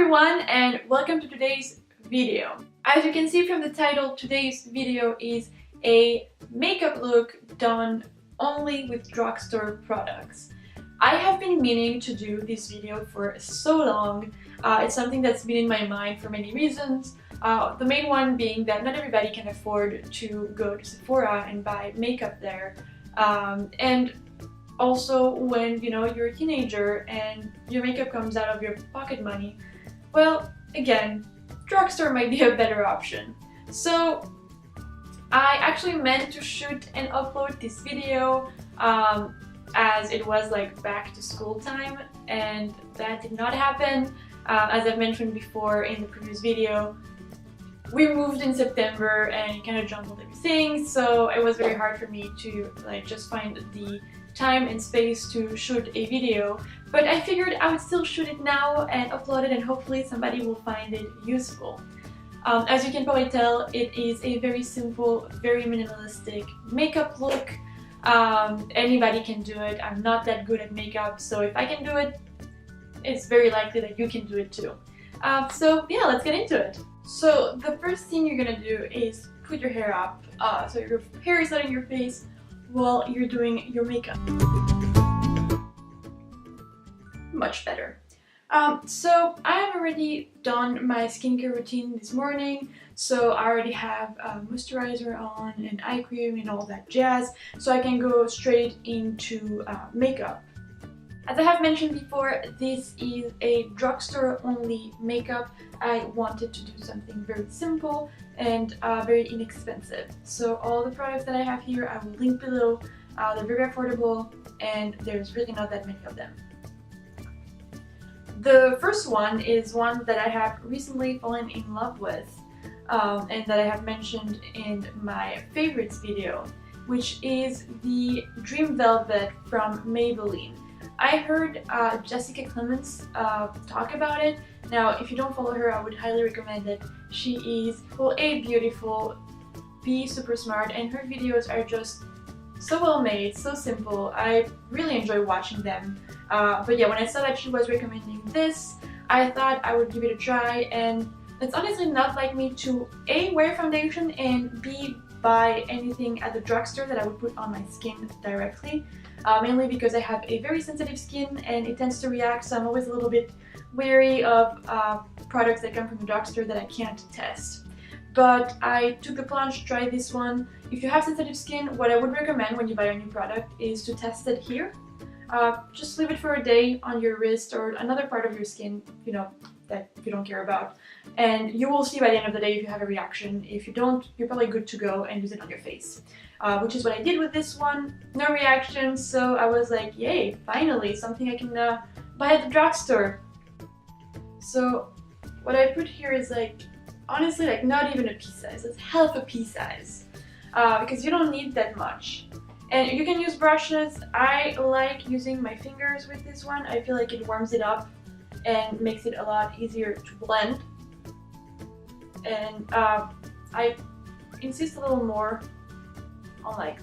everyone and welcome to today's video. As you can see from the title, today's video is a makeup look done only with drugstore products. I have been meaning to do this video for so long. It's something that's been in my mind for many reasons. The main one being that not everybody can afford to go to Sephora and buy makeup there. And also when you're a teenager and your makeup comes out of your pocket money, well, again, drugstore might be a better option. So I actually meant to shoot and upload this video as it was like back to school time, and that did not happen. As I've mentioned before in the previous video, we moved in September and it kind of jumbled everything, so it was very hard for me to just find the time and space to shoot a video, but I figured I would still shoot it now and upload it, and hopefully somebody will find it useful. As you can probably tell, it is a very simple, very minimalistic makeup look. Anybody can do it. I'm not that good at makeup, so if I can do it, it's very likely that you can do it too. So yeah, let's get into it. So the first thing you're gonna do is put your hair up, so your hair is not in your face while you're doing your makeup. Much better. So I've already done my skincare routine this morning, so I already have moisturizer on and eye cream and all that jazz, so I can go straight into makeup. As I have mentioned before, this is a drugstore only makeup. I wanted to do something very simple and very inexpensive. So all the products that I have here I will link below. They're very affordable and there's really not that many of them. The first one is one that I have recently fallen in love with and that I have mentioned in my favorites video, which is the Dream Velvet from Maybelline. I heard Jessica Clements talk about it. Now, if you don't follow her, I would highly recommend it. She is, well, A, beautiful, B, super smart, and her videos are just so well made, so simple. I really enjoy watching them. But yeah, when I saw that she was recommending this, I thought I would give it a try, and it's honestly not like me to A, wear foundation, and B, buy anything at the drugstore that I would put on my skin directly. Mainly because I have a very sensitive skin and it tends to react, so I'm always a little bit wary of products that come from the drugstore that I can't test. But I took the plunge to try this one. If you have sensitive skin, what I would recommend when you buy a new product is to test it here. Just leave it for a day on your wrist or another part of your skin, that you don't care about. And you will see by the end of the day if you have a reaction. If you don't, you're probably good to go and use it on your face. Which is what I did with this one. No reaction, so I was like, yay, finally, something I can buy at the drugstore. So what I put here is honestly not even a pea size, it's half a pea size. Because you don't need that much. And you can use brushes. I like using my fingers with this one. I feel like it warms it up and makes it a lot easier to blend. And I insist a little more on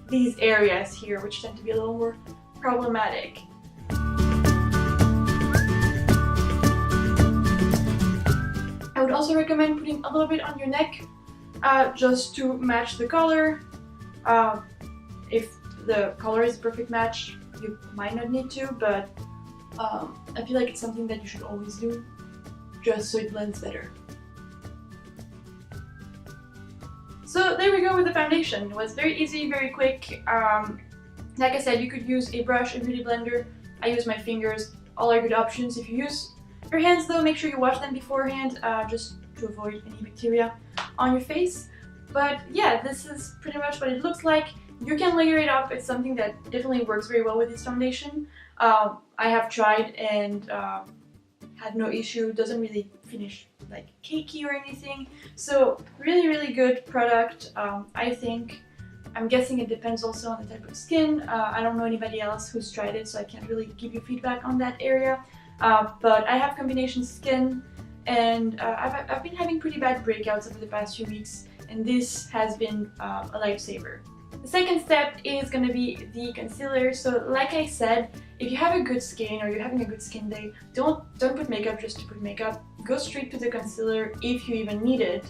these areas here, which tend to be a little more problematic. I would also recommend putting a little bit on your neck just to match the color. If the color is a perfect match, you might not need to, but I feel like it's something that you should always do, just so it blends better. So there we go with the foundation. It was very easy, very quick. Like I said, you could use a brush, a beauty blender. I use my fingers. All are good options. If you use your hands though, make sure you wash them beforehand, just to avoid any bacteria on your face. But yeah, this is pretty much what it looks like. You can layer it up. It's something that definitely works very well with this foundation. I have tried and had no issue. Doesn't really finish cakey or anything. So really, really good product, I think. I'm guessing it depends also on the type of skin. I don't know anybody else who's tried it, so I can't really give you feedback on that area. But I have combination skin, and I've been having pretty bad breakouts over the past few weeks, and this has been a lifesaver. The second step is going to be the concealer. So like I said, if you have a good skin or you're having a good skin day, don't put makeup just to put makeup. Go straight to the concealer if you even need it.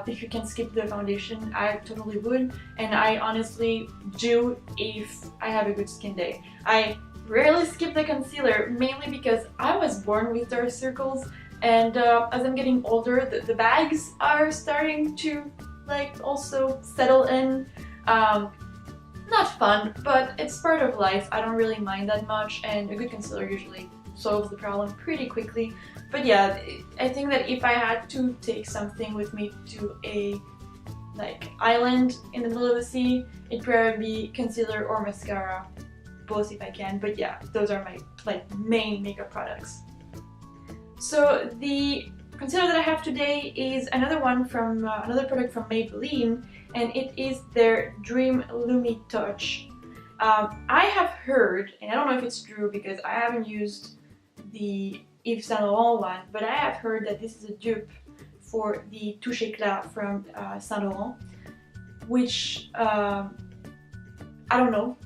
If you can skip the foundation, I totally would, and I honestly do if I have a good skin day. I rarely skip the concealer, mainly because I was born with dark circles, and as I'm getting older, the bags are starting to like also settle in. Not fun, but it's part of life. I don't really mind that much, and a good concealer usually solves the problem pretty quickly. But yeah, I think that if I had to take something with me to a like island in the middle of the sea, it'd probably be concealer or mascara, both if I can. But yeah, those are my like main makeup products. So the concealer that I have today is another one from another product from Maybelline, and it is their Dream Lumi Touch. I have heard, and I don't know if it's true because I haven't used the Yves Saint Laurent one, but I have heard that this is a dupe for the Touche Éclat from Saint Laurent, which I don't know.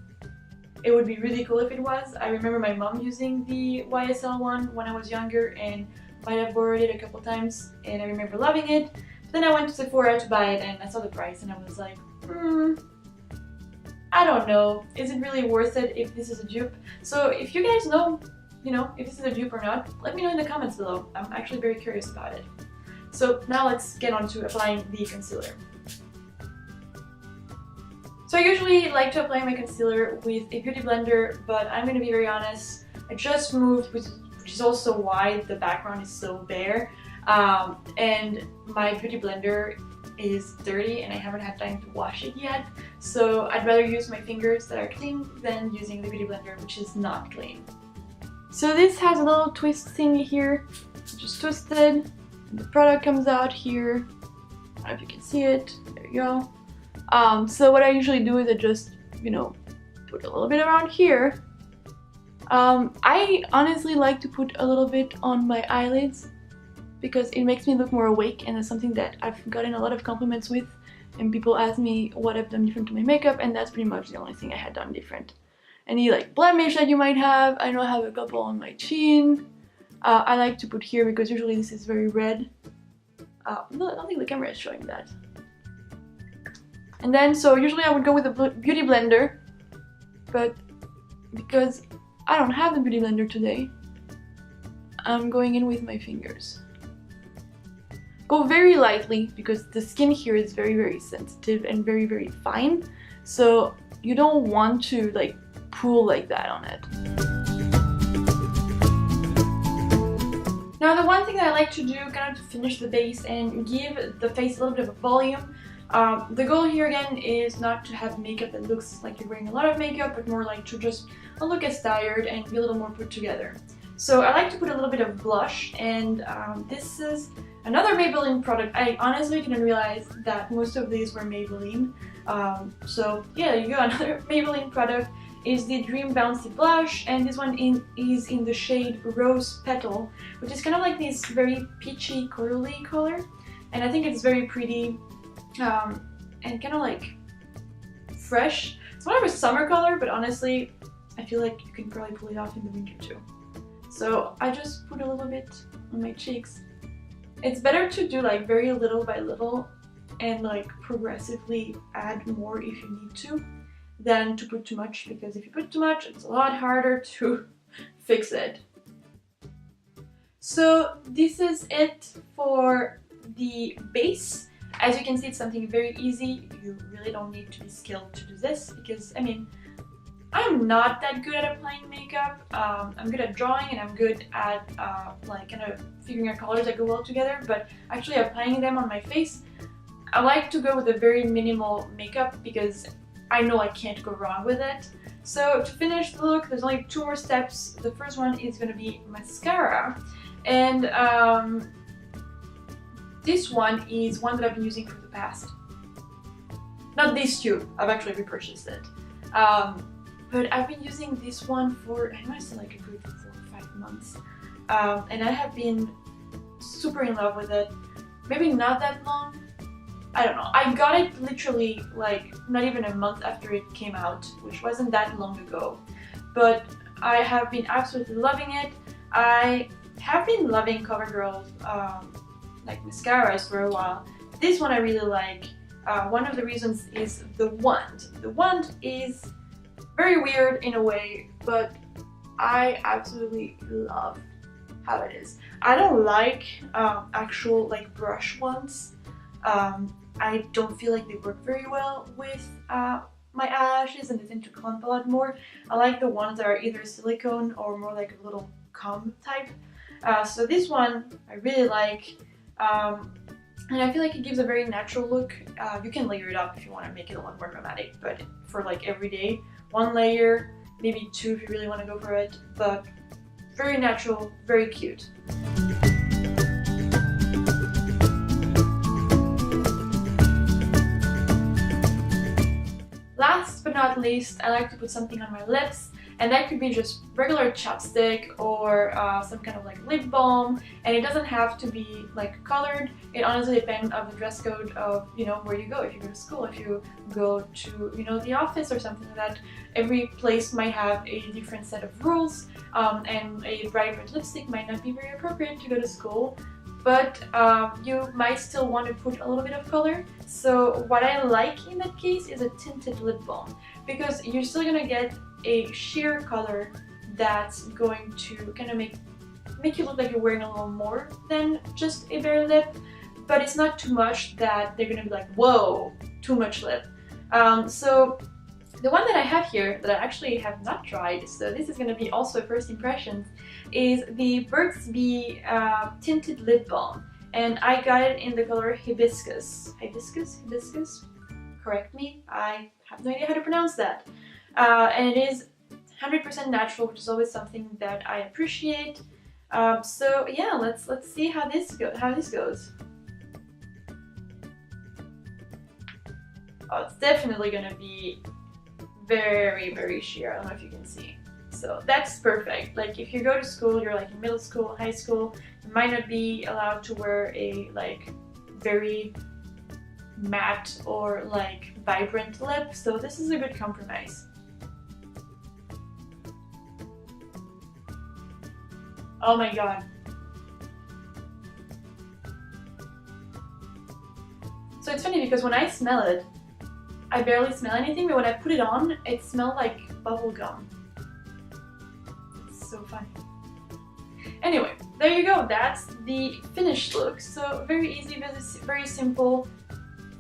It would be really cool if it was. I remember my mom using the YSL one when I was younger and might have borrowed it a couple times, and I remember loving it. But then I went to Sephora to buy it and I saw the price and I was like, I don't know. Is it really worth it if this is a dupe? So if you guys know, if this is a dupe or not, let me know in the comments below. I'm actually very curious about it. So now let's get on to applying the concealer. So I usually like to apply my concealer with a beauty blender, but I'm going to be very honest, I just moved, which is also why the background is so bare, and my beauty blender is dirty and I haven't had time to wash it yet, so I'd rather use my fingers that are clean than using the beauty blender, which is not clean. So this has a little twist thing here, just twisted, and the product comes out here. I don't know if you can see it, there you go. So what I usually do is I just, put a little bit around here. I honestly like to put a little bit on my eyelids because it makes me look more awake, and it's something that I've gotten a lot of compliments with, and people ask me what I've done different to my makeup, and that's pretty much the only thing I had done different. Any like blemish that you might have, I know I have a couple on my chin. I like to put here because usually this is very red. No, I don't think the camera is showing that. And then, so usually I would go with a beauty blender, but because I don't have the beauty blender today, I'm going in with my fingers. Go very lightly because the skin here is very, very sensitive and very, very fine. So you don't want to like pull like that on it. Now the one thing that I like to do kind of to finish the base and give the face a little bit of a volume, the goal here again is not to have makeup that looks like you're wearing a lot of makeup, but more like to just not look as tired and be a little more put together. So I like to put a little bit of blush, and this is another Maybelline product. I honestly didn't realize that most of these were Maybelline. So yeah, there you go, another Maybelline product is the Dream Bouncy blush, and this one is in the shade Rose Petal, which is kind of like this very peachy corally color, and I think it's very pretty and kind of like fresh. It's more of a summer color, but honestly I feel like you can probably pull it off in the winter too. So I just put a little bit on my cheeks. It's better to do like very little by little and like progressively add more if you need to, than to put too much, because if you put too much it's a lot harder to fix it. So this is it for the base. As you can see, it's something very easy. You really don't need to be skilled to do this because, I mean, I'm not that good at applying makeup. I'm good at drawing and I'm good at like kind of figuring out colors that go well together, but actually applying them on my face, I like to go with a very minimal makeup because I know I can't go wrong with it. So to finish the look, there's only 2 more steps. The first one is going to be mascara, and this one is one that I've been using for the past, not these two, I've actually repurchased it. But I've been using this one for, I want to say like a good 4 or 5 months. And I have been super in love with it. Maybe not that long, I don't know, I got it literally like not even a month after it came out, which wasn't that long ago, but I have been absolutely loving it. I have been loving Covergirl like mascaras for a while. This one I really like. One of the reasons is the wand. The wand is very weird in a way, but I absolutely love how it is. I don't like actual like brush ones. I don't feel like they work very well with my eyelashes, and they tend to clump a lot more. I like the ones that are either silicone or more like a little comb type. So this one I really like, and I feel like it gives a very natural look. You can layer it up if you want to make it a lot more dramatic, but for like everyday, one layer, maybe two if you really want to go for it, but very natural, very cute. Last but not least, I like to put something on my lips, and that could be just regular chapstick or some kind of like lip balm, and it doesn't have to be like colored. It honestly depends on the dress code of, you know, where you go. If you go to school, if you go to, you know, the office or something like that, every place might have a different set of rules, and a bright red lipstick might not be very appropriate to go to school. But you might still want to put a little bit of color. So what I like in that case is a tinted lip balm, because you're still gonna get a sheer color that's going to kind of make you look like you're wearing a little more than just a bare lip, but it's not too much that they're gonna be like, whoa, too much lip. So the one that I have here that I actually have not tried, so this is going to be also a first impression, is the Burt's Bee Tinted Lip Balm, and I got it in the color Hibiscus. Hibiscus? Correct me, I have no idea how to pronounce that. And it is 100% natural, which is always something that I appreciate. So yeah, let's see how this goes. Oh, it's definitely going to be very, very sheer. I don't know if you can see. So that's perfect. Like if you go to school, you're like in middle school, high school, you might not be allowed to wear a like very matte or like vibrant lip, so this is a good compromise. Oh my god. So it's funny because when I smell it, I barely smell anything, but when I put it on, it smells like bubble gum. It's so funny. Anyway, there you go. That's the finished look. So very easy, very simple,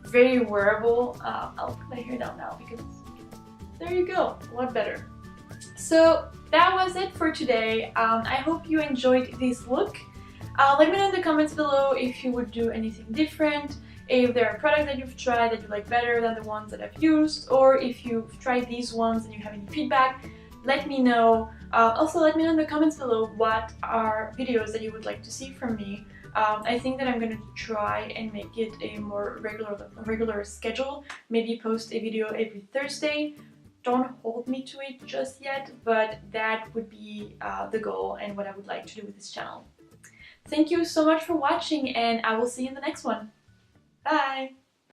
very wearable. I'll put my hair down now because there you go, a lot better. So that was it for today. I hope you enjoyed this look. Let me know in the comments below if you would do anything different, if there are products that you've tried that you like better than the ones that I've used, or if you've tried these ones and you have any feedback, let me know. Also, let me know in the comments below what are videos that you would like to see from me. I think that I'm going to try and make it a more regular schedule, maybe post a video every Thursday. Don't hold me to it just yet, but that would be the goal and what I would like to do with this channel. Thank you so much for watching, and I will see you in the next one. Bye!